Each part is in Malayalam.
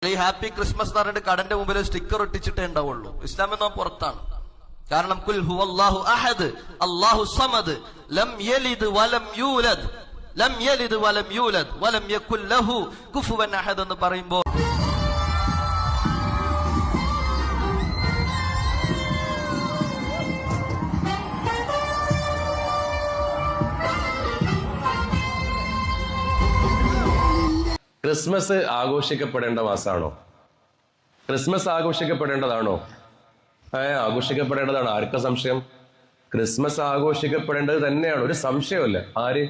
ഈ ഹാപ്പി ക്രിസ്മസ് എന്ന് പറഞ്ഞിട്ട് കടന്റെ മുമ്പിൽ സ്റ്റിക്കർ ഒട്ടിച്ചിട്ടേ ഉണ്ടാവുള്ളൂ. ഇസ്ലാം എന്നോ പുറത്താണ്. കാരണം കുൽ ഹുവല്ലാഹു അഹദ് അല്ലാഹു സമദ് ലം യലിദ് വലം യൂലദ് ലം യലിദ് വലം യൂലദ് വലം യകുൽ ലഹു കുഫുവൻ അഹദ് എന്ന് പറയുമ്പോൾ ക്രിസ്മസ് ആഘോഷിക്കപ്പെടേണ്ട മാസമാണോ? ക്രിസ്മസ് ആഘോഷിക്കപ്പെടേണ്ടതാണോ? ആഘോഷിക്കപ്പെടേണ്ടതാണ്. ആർക്കാ സംശയം? ക്രിസ്മസ് ആഘോഷിക്കപ്പെടേണ്ടത് തന്നെയാണ്, ഒരു സംശയമല്ല. ആര്?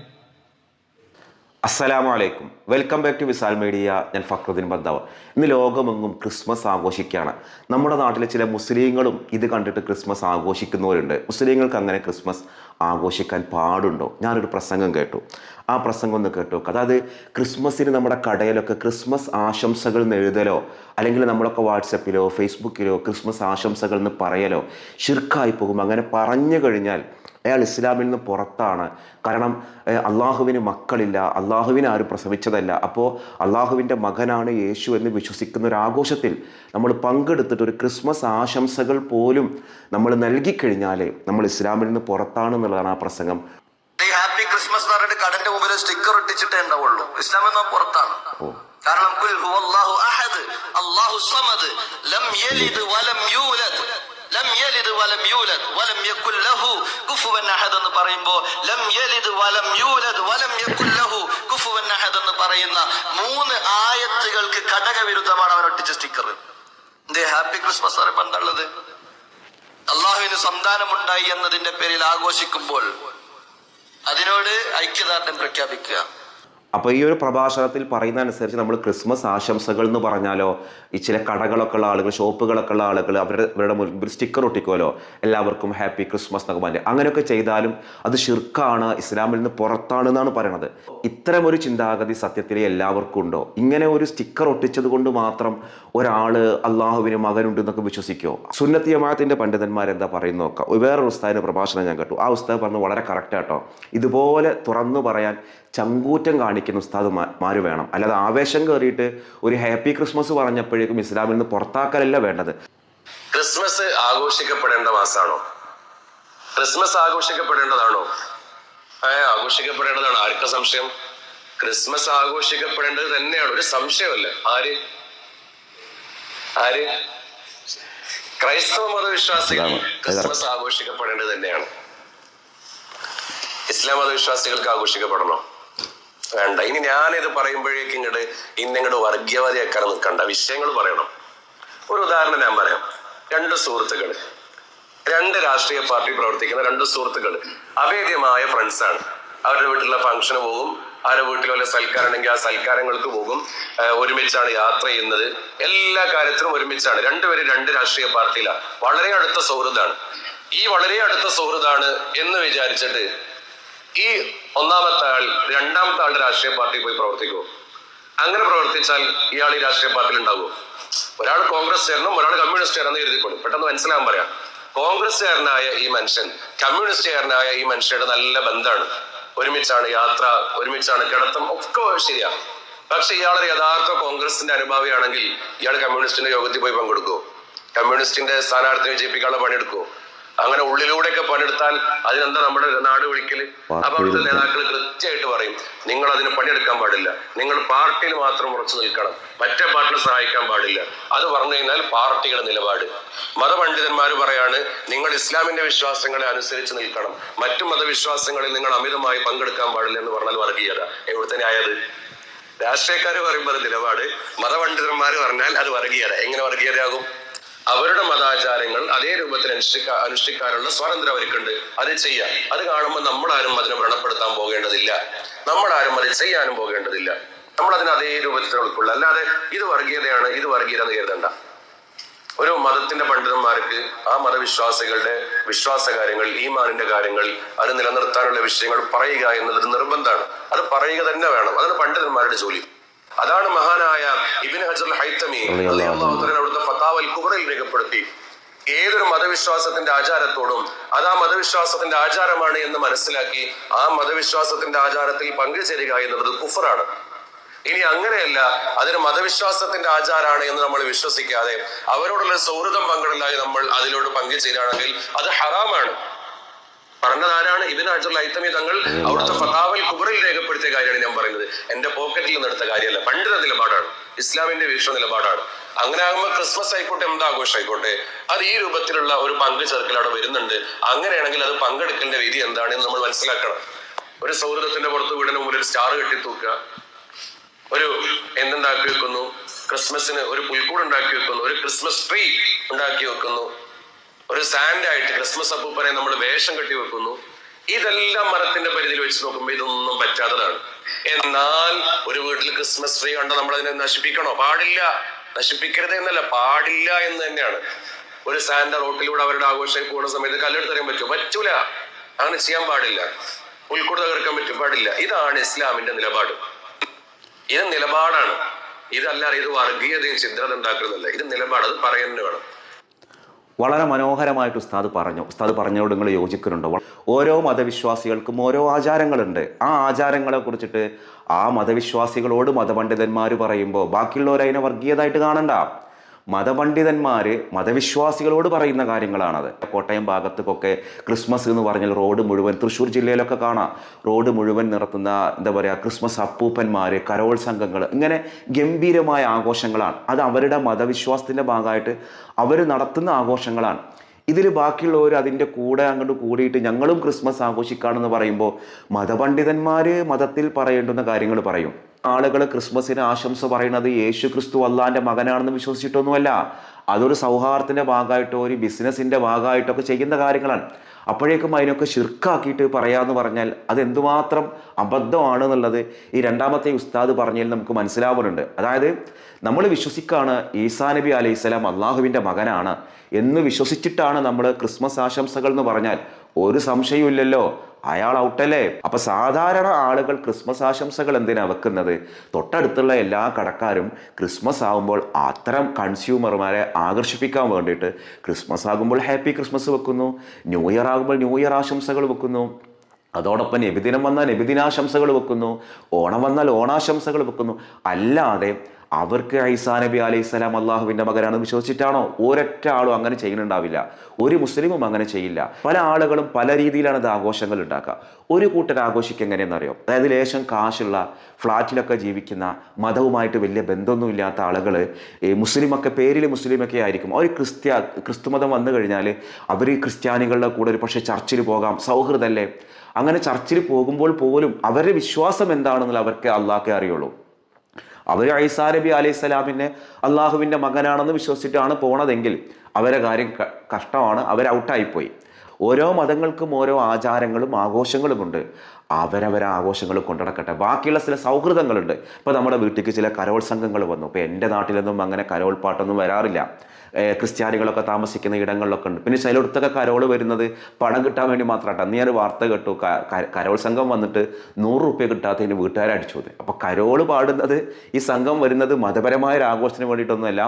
അസ്സലാമു അലൈക്കും, welcome back to Visal media. ഞാൻ ഫക്രുദ്ദീൻ ബദ്ദാവ. ഇന്ന് ലോകമെങ്ങും ക്രിസ്മസ് ആഘോഷിക്കുകയാണ്. നമ്മുടെ നാട്ടിലെ ചില മുസ്ലിങ്ങളും ഇത് കണ്ടിട്ട് ക്രിസ്മസ് ആഘോഷിക്കുന്നവരുണ്ട്. മുസ്ലിങ്ങൾക്ക് അങ്ങനെ ക്രിസ്മസ് ആഘോഷിക്കാൻ പാടുണ്ടോ? ഞാനൊരു പ്രസംഗം കേട്ടു. ആ പ്രസംഗം ഒന്ന് കേട്ടു. അതായത് ക്രിസ്മസിന് നമ്മുടെ കടയിലൊക്കെ ക്രിസ്മസ് ആശംസകൾ എന്ന് എഴുതലോ അല്ലെങ്കിൽ നമ്മളൊക്കെ വാട്സപ്പിലോ ഫേസ്ബുക്കിലോ ക്രിസ്മസ് ആശംസകൾ എന്ന് പറയലോ ശിർക്കായി പോകും. അങ്ങനെ പറഞ്ഞു കഴിഞ്ഞാൽ അയാൾ ഇസ്ലാമിൽ നിന്ന് പുറത്താണ്. കാരണം അള്ളാഹുവിന് മക്കളില്ല, അള്ളാഹുവിനെ ആരും പ്രസവിച്ചതല്ല. അപ്പോൾ അള്ളാഹുവിൻ്റെ മകനാണ് യേശു എന്ന് വിശ്വസിക്കുന്ന ഒരു ആഘോഷത്തിൽ നമ്മൾ പങ്കെടുത്തിട്ട് ഒരു ക്രിസ്മസ് ആശംസകൾ പോലും നമ്മൾ നൽകിക്കഴിഞ്ഞാൽ നമ്മൾ ഇസ്ലാമിൽ നിന്ന് പുറത്താണെന്നുള്ളതാണ് ആ പ്രസംഗം. ഈ ഹാപ്പി ക്രിസ്മസ് എന്ന് പറഞ്ഞിട്ട് കടന്റെ മുമ്പിൽ സ്റ്റിക്കർ ഒട്ടിച്ചിട്ടേ ഉണ്ടാവുള്ളൂ. ഇസ്ലാം എന്നോ പുറത്താണ്. കാരണം കുൽ ഹുവല്ലാഹു അഹദ് അല്ലാഹു സമദ് ലം യലിദ് വലം യൂലദ് ലം യലിദ് വലം യൂലദ് വലം യകുൽ ലഹു കുഫുവൻ അഹദ് എന്ന് പറയുമ്പോൾ ലം യലിദ് വലം യൂലദ് വലം യകുൽ ലഹു കുഫുവൻ അഹദ് എന്ന് പറയുന്ന 3 ആയത്തുകൾക്ക് ഘടകവിരുദ്ധമാണ് അവർ ഒട്ടിച്ച സ്റ്റിക്കർ. എന്തേ ഹാപ്പി ക്രിസ്മസ് പറയുമ്പോൾ എന്താണുള്ളത്? അള്ളാഹുവിന് സന്താനമുണ്ടായി എന്നതിന്റെ പേരിൽ ആഘോഷിക്കുമ്പോൾ അതിനോട് ഐക്യദാർഢ്യം പ്രഖ്യാപിക്കുക. അപ്പോൾ ഈ ഒരു പ്രഭാഷണത്തിൽ പറയുന്ന അനുസരിച്ച് നമ്മൾ ക്രിസ്മസ് ആശംസകൾ എന്ന് പറഞ്ഞാലോ, ഈ ചില കടകളൊക്കെ ഉള്ള ആളുകൾ, ഷോപ്പുകളൊക്കെ ഉള്ള ആളുകൾ അവരുടെ മുൻപിൽ സ്റ്റിക്കർ ഒട്ടിക്കുമല്ലോ, എല്ലാവർക്കും ഹാപ്പി ക്രിസ്മസ് എന്നൊക്കെ പറഞ്ഞ്, അങ്ങനെയൊക്കെ ചെയ്താലും അത് ഷിർക്കാണ്, ഇസ്ലാമിൽ നിന്ന് പുറത്താണെന്നാണ് പറയണത്. ഇത്തരം ഒരു ചിന്താഗതി സത്യത്തിൽ എല്ലാവർക്കും ഉണ്ടോ? ഇങ്ങനെ ഒരു സ്റ്റിക്കർ ഒട്ടിച്ചത് കൊണ്ട് മാത്രം ഒരാൾ അള്ളാഹുവിന് മകനുണ്ട് എന്നൊക്കെ വിശ്വസിക്കുമോ? സുന്നത്തി ജമാഅത്തിന്റെ പണ്ഡിതന്മാരെന്താ പറയുന്ന നോക്കാം. വേറൊരു ഉസ്താദിന്റെ പ്രഭാഷണം ഞാൻ കേട്ടു. ആ ഉസ്താദ് പറഞ്ഞു വളരെ കറക്റ്റാട്ടോ, ഇതുപോലെ തുറന്നു പറയാൻ ചങ്കൂറ്റം കാണിക്കുന്ന ഉസ്താദുമാര് വേണം. അല്ലാതെ ആവേശം കയറിയിട്ട് ഒരു ഹാപ്പി ക്രിസ്മസ് പറഞ്ഞപ്പോഴേക്കും ഇസ്ലാമിൽ നിന്ന് പുറത്താക്കലല്ല വേണ്ടത്. ക്രിസ്മസ് ആഘോഷിക്കപ്പെടേണ്ട മാസമാണോ? ക്രിസ്മസ് ആഘോഷിക്കപ്പെടേണ്ടതാണോ? ആഘോഷിക്കപ്പെടേണ്ടതാണ്. ആർക്കാ സംശയം? ക്രിസ്മസ് ആഘോഷിക്കപ്പെടേണ്ടത് തന്നെയാണ്, ഒരു സംശയമല്ല. ആര്? ക്രൈസ്തവ മതവിശ്വാസികൾ ക്രിസ്മസ് ആഘോഷിക്കപ്പെടേണ്ടത് തന്നെയാണ്. ഇസ്ലാം മതവിശ്വാസികൾക്ക് ആഘോഷിക്കപ്പെടണോ? വേണ്ട. ഇനി ഞാനിത് പറയുമ്പോഴേക്കും ഇങ്ങോട്ട് വർഗീയവാദിയാക്കാൻ നിൽക്കണ്ട, വിഷയങ്ങൾ പറയണം. ഒരു ഉദാഹരണം ഞാൻ പറയാം. 2 സുഹൃത്തുക്കൾ, 2 രാഷ്ട്രീയ പാർട്ടി പ്രവർത്തിക്കുന്ന 2 സുഹൃത്തുക്കൾ, അഭേദ്യമായ ഫ്രണ്ട്സാണ്. അവരുടെ വീട്ടിലുള്ള ഫംഗ്ഷന് പോകും, അവരുടെ വീട്ടിൽ വല്ല സൽക്കാരം ഉണ്ടെങ്കിൽ ആ സൽക്കാരങ്ങൾക്ക് പോകും, ഒരുമിച്ചാണ് യാത്ര ചെയ്യുന്നത്, എല്ലാ കാര്യത്തിലും ഒരുമിച്ചാണ്. 2 പേരും 2 രാഷ്ട്രീയ പാർട്ടിയിലാണ്. വളരെ അടുത്ത സൗഹൃദമാണ്. ഈ വളരെ അടുത്ത സൗഹൃദമാണ് എന്ന് വിചാരിച്ചിട്ട് ഈ ഒന്നാമത്തെ ആൾ രണ്ടാമത്തെ ആളുടെ രാഷ്ട്രീയ പാർട്ടിയിൽ പോയി പ്രവർത്തിക്കുമോ? അങ്ങനെ പ്രവർത്തിച്ചാൽ ഇയാൾ ഈ രാഷ്ട്രീയ പാർട്ടിയിൽ ഉണ്ടാകുമോ? ഒരാൾ കോൺഗ്രസ് ചേരണം, ഒരാൾ കമ്മ്യൂണിസ്റ്റ് ചേരണം കരുതിപ്പെടും. പെട്ടെന്ന് മനസ്സിലാകാൻ പറയാം. കോൺഗ്രസ്സുകാരനായ ഈ മനുഷ്യൻ കമ്മ്യൂണിസ്റ്റുകാരനായ ഈ മനുഷ്യരുടെ നല്ല ബന്ധമാണ്. ഒരുമിച്ചാണ് യാത്ര, ഒരുമിച്ചാണ് കിടത്തം, ഒക്കെ ശരിയാ. പക്ഷെ ഇയാൾ യഥാർത്ഥ കോൺഗ്രസിന്റെ അനുഭാവിയാണെങ്കിൽ ഇയാൾ കമ്മ്യൂണിസ്റ്റിന്റെ യോഗത്തിൽ പോയി പങ്കെടുക്കുമോ? കമ്മ്യൂണിസ്റ്റിന്റെ സ്ഥാനാർത്ഥിയെ വിജയിപ്പിക്കാനുള്ള പണിയെടുക്കുമോ? അങ്ങനെ ഉള്ളിലൂടെയൊക്കെ പണിയെടുത്താൽ അതിനെന്താ നമ്മുടെ നാട് വിളിക്കല്? അപ്പൊ അവിടുത്തെ നേതാക്കൾ കൃത്യമായിട്ട് പറയും, നിങ്ങൾ അതിന് പണിയെടുക്കാൻ പാടില്ല, നിങ്ങൾ പാർട്ടിയിൽ മാത്രം ഉറച്ചു നിൽക്കണം, മറ്റേ പാർട്ടിനെ സഹായിക്കാൻ പാടില്ല. അത് പറഞ്ഞു കഴിഞ്ഞാൽ പാർട്ടിയുടെ നിലപാട്. മതപണ്ഡിതന്മാർ പറയാണ്, നിങ്ങൾ ഇസ്ലാമിന്റെ വിശ്വാസങ്ങളെ അനുസരിച്ച് നിൽക്കണം, മറ്റു മതവിശ്വാസങ്ങളിൽ നിങ്ങൾ അമിതമായി പങ്കെടുക്കാൻ പാടില്ല എന്ന് പറഞ്ഞാൽ വർഗീയത. എവിടുത്തെ ന്യായത്? രാഷ്ട്രീയക്കാർ പറയുമ്പോൾ അത് നിലപാട്, മതപണ്ഡിതന്മാർ പറഞ്ഞാൽ അത് വർഗീയത. എങ്ങനെ വർഗീയതയാകും? അവരുടെ മതാചാരങ്ങൾ അതേ രൂപത്തിൽ അനുഷ്ഠിക്കാനുള്ള സ്വാതന്ത്ര്യം അവർക്കുണ്ട്. അത് ചെയ്യാം. അത് കാണുമ്പോൾ നമ്മളാരും അതിനെ വ്രണപ്പെടുത്താൻ പോകേണ്ടതില്ല, നമ്മളാരും അത് ചെയ്യാനും പോകേണ്ടതില്ല. നമ്മൾ അതിന് അതേ രൂപത്തിൽ ഉൾക്കൊള്ളുക. അല്ലാതെ ഇത് വർഗീയതയാണ്, ഇത് വർഗീയത എന്ന് കരുതണ്ട. ഒരു മതത്തിന്റെ പണ്ഡിതന്മാർക്ക് ആ മതവിശ്വാസികളുടെ വിശ്വാസ കാര്യങ്ങൾ, ഈമാനിന്റെ കാര്യങ്ങൾ, അത് നിലനിർത്താനുള്ള വിഷയങ്ങൾ പറയുക എന്നുള്ളത് നിർബന്ധമാണ്. അത് പറയുക തന്നെ വേണം. അതാണ് പണ്ഡിതന്മാരുടെ ജോലി. അതാണ് മഹാനായ ഇബ്നു ഹജർ ഹൈതമി അവിടുത്തെ ഫതാവൽ കുബ്രയിൽ രേഖപ്പെടുത്തി. ഏതൊരു മതവിശ്വാസത്തിന്റെ ആചാരത്തോടും അത് ആ മതവിശ്വാസത്തിന്റെ ആചാരമാണ് എന്ന് മനസ്സിലാക്കി ആ മതവിശ്വാസത്തിന്റെ ആചാരത്തിൽ പങ്കുചേരുക എന്നുള്ളത് കുഫറാണ്. ഇനി അങ്ങനെയല്ല, അതൊരു മതവിശ്വാസത്തിന്റെ ആചാരമാണ് എന്ന് നമ്മൾ വിശ്വസിക്കാതെ അവരോടുള്ള സൗഹൃദം പങ്കിടലായി നമ്മൾ അതിലോട് പങ്കുചേരുകയാണെങ്കിൽ അത് ഹറാമാണ്. പറഞ്ഞത് ആരാണ്? ഇബ്നു ഹജർ ഹൈതമി തങ്ങൾ അവിടുത്തെ ഫതാവൽ കുബ്രയിൽ രേഖപ്പെടുത്തിയ കാര്യമാണ് ഞാൻ പറയുന്നത്. എന്റെ പോക്കറ്റിൽ നിന്ന് എടുത്ത കാര്യമല്ല, പണ്ഡിത നിലപാടാണ്, ഇസ്ലാമിന്റെ വീക്ഷണ നിലപാടാണ്. അങ്ങനെ ആകുമ്പോൾ ക്രിസ്മസ് ആയിക്കോട്ടെ, എന്താഘോഷം ആയിക്കോട്ടെ, അത് ഈ രൂപത്തിലുള്ള ഒരു പങ്ക് ചേർക്കൽ അവിടെ വരുന്നുണ്ട്. അങ്ങനെയാണെങ്കിൽ അത് പങ്കെടുക്കലിന്റെ വിധി എന്താണെന്ന് നമ്മൾ മനസ്സിലാക്കണം. ഒരു സൗഹൃദത്തിന്റെ പുറത്ത് വീടിന് മുമ്പിൽ ഒരു സ്റ്റാർ കെട്ടി തൂക്കുക, ഒരു എന്തുണ്ടാക്കി വെക്കുന്നു, ക്രിസ്മസിന് ഒരു പുൽക്കൂട് ഉണ്ടാക്കി വെക്കുന്നു, ഒരു ക്രിസ്മസ് ട്രീ ഉണ്ടാക്കി വെക്കുന്നു, ഒരു സാൻഡായിട്ട് ക്രിസ്മസ് അപ്പൂപ്പനെ നമ്മൾ വേഷം കെട്ടി വെക്കുന്നു. ഇതെല്ലാം മരത്തിന്റെ പരിധിയിൽ വെച്ച് നോക്കുമ്പോൾ ഇതൊന്നും പറ്റാത്തതാണ്. എന്നാൽ ഒരു വീട്ടിൽ ക്രിസ്മസ് ട്രീ കണ്ട നമ്മൾ അതിനെ നശിപ്പിക്കണോ? പാടില്ല. നശിപ്പിക്കരുത് എന്നല്ല, പാടില്ല എന്ന് തന്നെയാണ്. ഒരു സാൻഡ റോട്ടിലൂടെ അവരുടെ ആഘോഷം പോകുന്ന സമയത്ത് കല്ലെടുത്തെറിയാൻ പറ്റുമോ? പറ്റൂല. അങ്ങനെ ചെയ്യാൻ പാടില്ല. പുൽക്കൂട് തകർക്കാൻ പറ്റും? പാടില്ല. ഇതാണ് ഇസ്ലാമിന്റെ നിലപാട്. ഇത് നിലപാടാണ്. ഇതല്ല ഇത് വർഗീയതയും ചിത്രത ഉണ്ടാക്കുന്നതല്ല. ഇത് നിലപാട്. അത് പറയുന്നത് വേണം. വളരെ മനോഹരമായിട്ട് ഉസ്താദ് പറഞ്ഞോട് നിങ്ങൾ യോജിക്കുന്നുണ്ടോ? ഓരോ മതവിശ്വാസികൾക്കും ഓരോ ആചാരങ്ങളുണ്ട്. ആ ആചാരങ്ങളെ കുറിച്ചിട്ട് ആ മതവിശ്വാസികളോട് മതപണ്ഡിതന്മാർ പറയുമ്പോൾ ബാക്കിയുള്ളവർ അതിനെ വർഗീയതായിട്ട് കാണണ്ട. മതപണ്ഡിതന്മാർ മതവിശ്വാസികളോട് പറയുന്ന കാര്യങ്ങളാണത്. കോട്ടയം ഭാഗത്തേക്കൊക്കെ ക്രിസ്മസ് എന്ന് പറഞ്ഞാൽ റോഡ് മുഴുവൻ, തൃശ്ശൂർ ജില്ലയിലൊക്കെ കാണാം, റോഡ് മുഴുവൻ നിറത്തുന്ന എന്താ പറയുക, ക്രിസ്മസ് അപ്പൂപ്പന്മാർ, കരോൾ സംഘങ്ങൾ, ഇങ്ങനെ ഗംഭീരമായ ആഘോഷങ്ങളാണ്. അത് അവരുടെ മതവിശ്വാസത്തിൻ്റെ ഭാഗമായിട്ട് അവർ നടത്തുന്ന ആഘോഷങ്ങളാണ്. ഇതിൽ ബാക്കിയുള്ളവർ അതിൻ്റെ കൂടെ അങ്ങോട്ട് കൂടിയിട്ട് ഞങ്ങളും ക്രിസ്മസ് ആഘോഷിക്കുകയാണെന്ന് പറയുമ്പോൾ മതപണ്ഡിതന്മാർ മതത്തിൽ പറയേണ്ടുന്ന കാര്യങ്ങൾ പറയും. ആളുകൾ ക്രിസ്മസിന് ആശംസ പറയുന്നത് യേശു ക്രിസ്തു അള്ളാൻ്റെ മകനാണെന്ന് വിശ്വസിച്ചിട്ടൊന്നുമല്ല. അതൊരു സൗഹാർദ്ദത്തിൻ്റെ ഭാഗമായിട്ടോ ഒരു ബിസിനസ്സിൻ്റെ ഭാഗമായിട്ടൊക്കെ ചെയ്യുന്ന കാര്യങ്ങളാണ്. അപ്പോഴേക്കും അതിനൊക്കെ ശിർക്കാക്കിയിട്ട് പറയാമെന്ന് പറഞ്ഞാൽ അതെന്തുമാത്രം അബദ്ധമാണ് എന്നുള്ളത് ഈ രണ്ടാമത്തെ ഉസ്താദ് പറഞ്ഞതിൽ നമുക്ക് മനസ്സിലാവുന്നുണ്ട്. അതായത് നമ്മൾ വിശ്വസിക്കുകയാണ് ഈസാ നബി അലൈഹിസ്സലാം അള്ളാഹുവിൻ്റെ മകനാണ് എന്ന് വിശ്വസിച്ചിട്ടാണ് നമ്മൾ ക്രിസ്മസ് ആശംസകൾ എന്ന് പറഞ്ഞാൽ ഒരു സംശയമില്ലല്ലോ, അയാൾ ഔട്ടല്ലേ. അപ്പം സാധാരണ ആളുകൾ ക്രിസ്മസ് ആശംസകൾ എന്തിനാ വെക്കുന്നത്? തൊട്ടടുത്തുള്ള എല്ലാ കടക്കാരും ക്രിസ്മസ് ആകുമ്പോൾ അത്തരം കൺസ്യൂമർമാരെ ആകർഷിപ്പിക്കാൻ വേണ്ടിയിട്ട് ക്രിസ്മസ് ആകുമ്പോൾ ഹാപ്പി ക്രിസ്മസ് വെക്കുന്നു, ന്യൂ ഇയർ ആകുമ്പോൾ ന്യൂ ഇയർ ആശംസകൾ വെക്കുന്നു, അതോടൊപ്പം നബിദിനം വന്നാൽ നബിദിനാശംസകൾ വെക്കുന്നു, ഓണം വന്നാൽ ഓണാശംസകൾ വെക്കുന്നു. അല്ലാതെ അവർക്ക് ഈസാ നബി അലൈഹിസ്സലാം അള്ളാഹുവിൻ്റെ മകനാണെന്ന് വിശ്വസിച്ചിട്ടാണോ? ഒരൊറ്റ ആളും അങ്ങനെ ചെയ്യുന്നുണ്ടാവില്ല. ഒരു മുസ്ലിമും അങ്ങനെ ചെയ്യില്ല. പല ആളുകളും പല രീതിയിലാണ് ഇത് ആഘോഷങ്ങൾ ഉണ്ടാക്കുക. ഒരു കൂട്ടർ ആഘോഷിക്കുക എങ്ങനെയെന്നറിയോ? അതായത് ലേശം കാശുള്ള ഫ്ലാറ്റിലൊക്കെ ജീവിക്കുന്ന മതവുമായിട്ട് വലിയ ബന്ധമൊന്നുമില്ലാത്ത ആളുകൾ, മുസ്ലിമൊക്കെ പേരിൽ മുസ്ലിമൊക്കെ ആയിരിക്കും. അവർ ക്രിസ്തുമതം വന്നു കഴിഞ്ഞാൽ അവർ ക്രിസ്ത്യാനികളുടെ കൂടെ ഒരു പക്ഷേ ചർച്ചിൽ പോകാം, സൗഹൃദമല്ലേ. അങ്ങനെ ചർച്ചിൽ പോകുമ്പോൾ പോലും അവരുടെ വിശ്വാസം എന്താണെന്നുള്ള അവർക്ക് അള്ളാഹ്ക്കേ അറിയുള്ളൂ. അവർ ഈസാ നബി അലൈഹിസ്സലാമിനെ അള്ളാഹുവിൻ്റെ മകനാണെന്ന് വിശ്വസിച്ചിട്ടാണ് പോണതെങ്കിൽ അവരെ കാര്യം കഷ്ടമാണ്, അവർ ഔട്ടായിപ്പോയി. ഓരോ മതങ്ങൾക്കും ഓരോ ആചാരങ്ങളും ആഘോഷങ്ങളുമുണ്ട്. അവരവരെ ആഘോഷങ്ങൾ കൊണ്ടുനടക്കട്ടെ. ബാക്കിയുള്ള ചില സൗഹൃദങ്ങളുണ്ട്. ഇപ്പോൾ നമ്മുടെ വീട്ടിലേക്ക് ചില കരോൾ സംഘങ്ങൾ വന്നു. ഇപ്പോൾ എൻ്റെ നാട്ടിലൊന്നും അങ്ങനെ കരോൾ പാട്ടൊന്നും വരാറില്ല. ക്രിസ്ത്യാനികളൊക്കെ താമസിക്കുന്ന ഇടങ്ങളിലൊക്കെ ഉണ്ട്. പിന്നെ ചിലയിടത്തൊക്കെ കരോൾ വരുന്നത് പണം കിട്ടാൻ വേണ്ടി മാത്രമായിട്ട്. അന്ന് ഞാൻ വാർത്ത കേട്ടു, കരോൾ സംഘം വന്നിട്ട് 100 രൂപ കിട്ടാത്തതിന് വീട്ടുകാരെ അടിച്ചു. അപ്പോൾ കരോൾ പാടുന്നത്, ഈ സംഘം വരുന്നത് മതപരമായ ഒരു ആഘോഷത്തിന് വേണ്ടിയിട്ടൊന്നുമല്ല.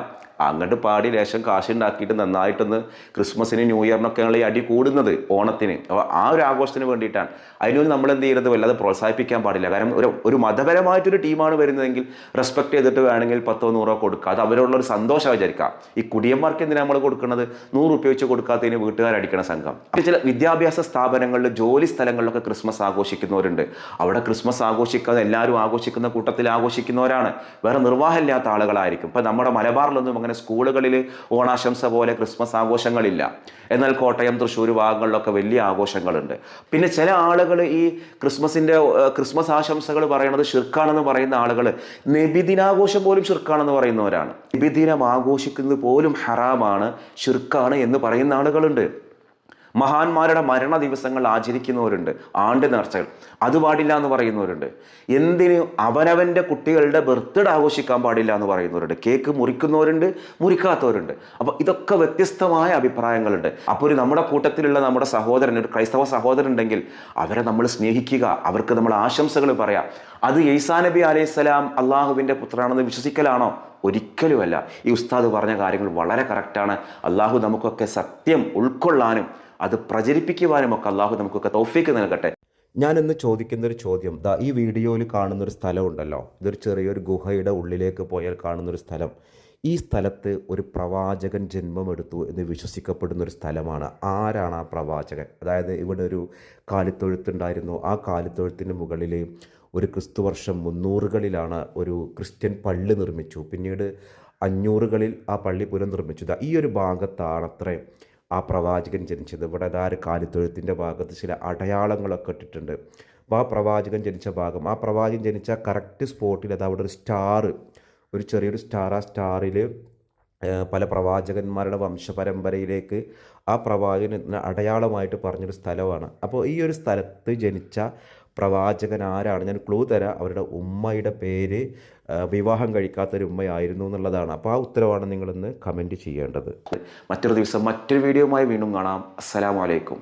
അങ്ങോട്ട് പാടി ലേശം കാശുണ്ടാക്കിയിട്ട് നന്നായിട്ടൊന്ന് ക്രിസ്മസിന് ന്യൂ ഇയറിനൊക്കെയാണ് ഈ അടി കൂടുന്നത്, ഓണത്തിന്. അപ്പോൾ ആ ഒരു ആഘോഷത്തിന് വേണ്ടിയിട്ടാണ്. അതിനൊന്നും നമ്മൾ എന്ത് ചെയ്യരുത്, വല്ലാതെ പ്രോത്സാഹിപ്പിക്കാൻ പാടില്ല. കാരണം ഒരു മതപരമായിട്ടൊരു ടീമാണ് വരുന്നതെങ്കിൽ റെസ്പെക്ട് ചെയ്തിട്ട് വേണമെങ്കിൽ 10 100 കൊടുക്കുക. അത് അവരോടുള്ളൊരു സന്തോഷം വിചാരിക്കാം. ഈ കുടിയന്മാർക്ക് എന്തിനാണ് നമ്മൾ കൊടുക്കുന്നത്? 100 രൂപ വെച്ച് കൊടുക്കാത്തതിന് വീട്ടുകാരടിക്കണ സംഘം. ചില വിദ്യാഭ്യാസ സ്ഥാപനങ്ങളിൽ, ജോലി സ്ഥലങ്ങളിലൊക്കെ ക്രിസ്മസ് ആഘോഷിക്കുന്നവരുണ്ട്. അവിടെ ക്രിസ്മസ് ആഘോഷിക്കാതെ എല്ലാവരും ആഘോഷിക്കുന്ന കൂട്ടത്തിൽ ആഘോഷിക്കുന്നവരാണ്. വേറെ നിർവാഹമില്ലാത്ത ആളുകളായിരിക്കും. ഇപ്പം നമ്മുടെ മലബാറിലൊന്നും അങ്ങനെ സ്കൂളുകളിൽ ഓണാശംസ പോലെ ക്രിസ്മസ് ആഘോഷങ്ങളില്ല. എന്നാൽ കോട്ടയം, തൃശ്ശൂർ ഭാഗങ്ങളിലൊക്കെ വലിയ ആഘോഷങ്ങളുണ്ട്. പിന്നെ ചില ആളുകൾ ഈ ക്രിസ്മസ് ആശംസകൾ പറയുന്നത് ഷിർക്കാണെന്ന് പറയുന്ന ആളുകൾ നബിദിനാഘോഷം പോലും ഷിർക്കാണെന്ന് പറയുന്നവരാണ്. നബിദിനം ആഘോഷിക്കുന്നത് പോലും ഹറാമാണ്, ഷിർക്കാണ് എന്ന് പറയുന്ന ആളുകളുണ്ട്. മഹാന്മാരുടെ മരണ ദിവസങ്ങൾ ആചരിക്കുന്നവരുണ്ട്, ആണ്ട് നേർച്ചകൾ, അത് പാടില്ല എന്ന് പറയുന്നവരുണ്ട്. എന്തിന് അവനവൻ്റെ കുട്ടികളുടെ ബർത്ത്ഡേ ആഘോഷിക്കാൻ പാടില്ല എന്ന് പറയുന്നവരുണ്ട്. കേക്ക് മുറിക്കുന്നവരുണ്ട്, മുറിക്കാത്തവരുണ്ട്. അപ്പോൾ ഇതൊക്കെ വ്യത്യസ്തമായ അഭിപ്രായങ്ങളുണ്ട്. അപ്പോൾ നമ്മുടെ കൂട്ടത്തിലുള്ള നമ്മുടെ സഹോദരൻ, ഒരു ക്രൈസ്തവ സഹോദരൻ ഉണ്ടെങ്കിൽ അവരെ നമ്മൾ സ്നേഹിക്കുക, അവർക്ക് നമ്മൾ ആശംസകൾ പറയാം. അത് ഈസാ നബി അലൈഹിസ്സലാം അള്ളാഹുവിൻ്റെ പുത്രനാണെന്ന് വിശ്വസിക്കലാണോ? ഒരിക്കലുമല്ല. ഈ ഉസ്താദ് പറഞ്ഞ കാര്യങ്ങൾ വളരെ കറക്റ്റാണ്. അള്ളാഹു നമുക്കൊക്കെ സത്യം ഉൾക്കൊള്ളാനും അത് പ്രചരിപ്പിക്കുവാനും ഒക്കെ അള്ളാഹു നമുക്കൊക്കെ തൗഫീക്ക് നൽകട്ടെ. ഞാനിന്ന് ചോദിക്കുന്നൊരു ചോദ്യം, ഈ വീഡിയോയിൽ കാണുന്നൊരു സ്ഥലമുണ്ടല്ലോ, ഇതൊരു ചെറിയൊരു ഗുഹയുടെ ഉള്ളിലേക്ക് പോയാൽ കാണുന്നൊരു സ്ഥലം. ഈ സ്ഥലത്ത് ഒരു പ്രവാചകൻ ജന്മമെടുത്തു എന്ന് വിശ്വസിക്കപ്പെടുന്നൊരു സ്ഥലമാണ്. ആരാണ് ആ പ്രവാചകൻ? അതായത് ഇവിടെ ഒരു കാലിത്തൊഴുത്തുണ്ടായിരുന്നു. ആ കാലിത്തൊഴുത്തിൻ്റെ മുകളിൽ ഒരു ക്രിസ്തുവർഷം 300കളിലാണ് ഒരു ക്രിസ്ത്യൻ പള്ളി നിർമ്മിച്ചു. പിന്നീട് 500കളിൽ ആ പള്ളി പുനർനിർമ്മിച്ചു. ഈ ഒരു ഭാഗത്താണത്രേ ആ പ്രവാചകൻ ജനിച്ചത്. ഇവിടെ ഒരു കാലിത്തൊഴുത്തിൻ്റെ ഭാഗത്ത് ചില അടയാളങ്ങളൊക്കെ ഇട്ടിട്ടുണ്ട്. അപ്പോൾ ആ പ്രവാചകൻ ജനിച്ച ഭാഗം, ആ പ്രവാചകൻ ജനിച്ച കറക്റ്റ് സ്പോട്ടിൽ അവിടെ ഒരു സ്റ്റാർ, ഒരു ചെറിയൊരു സ്റ്റാർ, ആ സ്റ്റാറിൽ പല പ്രവാചകന്മാരുടെ വംശപരമ്പരയിലേക്ക് ആ പ്രവാചകന് അടയാളമായിട്ട് പറഞ്ഞൊരു സ്ഥലമാണ്. അപ്പോൾ ഈ ഒരു സ്ഥലത്ത് ജനിച്ച പ്രവാചകൻ ആരാണ്? ഞാൻ ക്ലൂ തരാം. അവരുടെ ഉമ്മയുടെ പേര് വിവാഹം കഴിക്കാത്തൊരു ഉമ്മയായിരുന്നു എന്നുള്ളതാണ്. അപ്പോൾ ആ ഉത്തരവാണ് നിങ്ങളിന്ന് കമൻറ്റ് ചെയ്യേണ്ടത്. മറ്റൊരു ദിവസം മറ്റൊരു വീഡിയോയുമായി വീണ്ടും കാണാം. അസ്സലാമു അലൈക്കും.